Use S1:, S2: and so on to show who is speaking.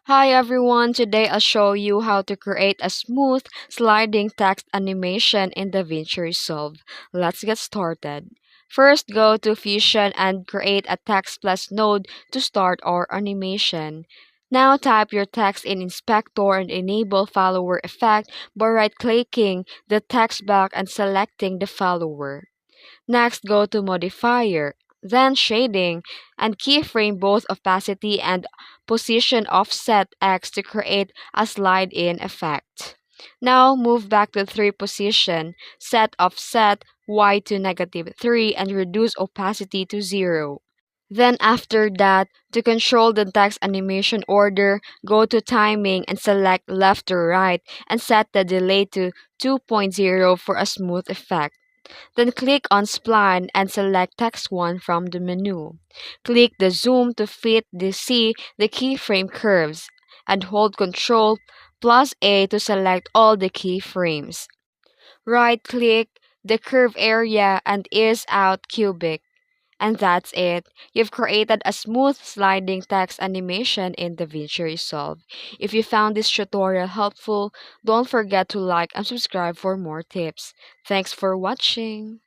S1: Hi everyone, today I'll show you how to create a smooth sliding text animation in DaVinci Resolve. Let's get started. First, go to Fusion and create a text plus node to start our animation. Now type your text in Inspector and enable follower effect by right-clicking the text box and selecting the follower. Next, go to Modifier, then Shading, and keyframe both opacity and position offset X to create a slide-in effect. Now, move back to 3 position, set offset Y to -3 and reduce opacity to 0. Then after that, to control the text animation order, go to Timing and select left to right and set the delay to 2.0 for a smooth effect. Then click on Spline and select Text 1 from the menu. Click the zoom to fit see the keyframe curves and hold Ctrl plus A to select all the keyframes. Right-click the curve area and ease out cubic. And that's it. You've created a smooth sliding text animation in DaVinci Resolve. If you found this tutorial helpful, don't forget to like and subscribe for more tips. Thanks for watching.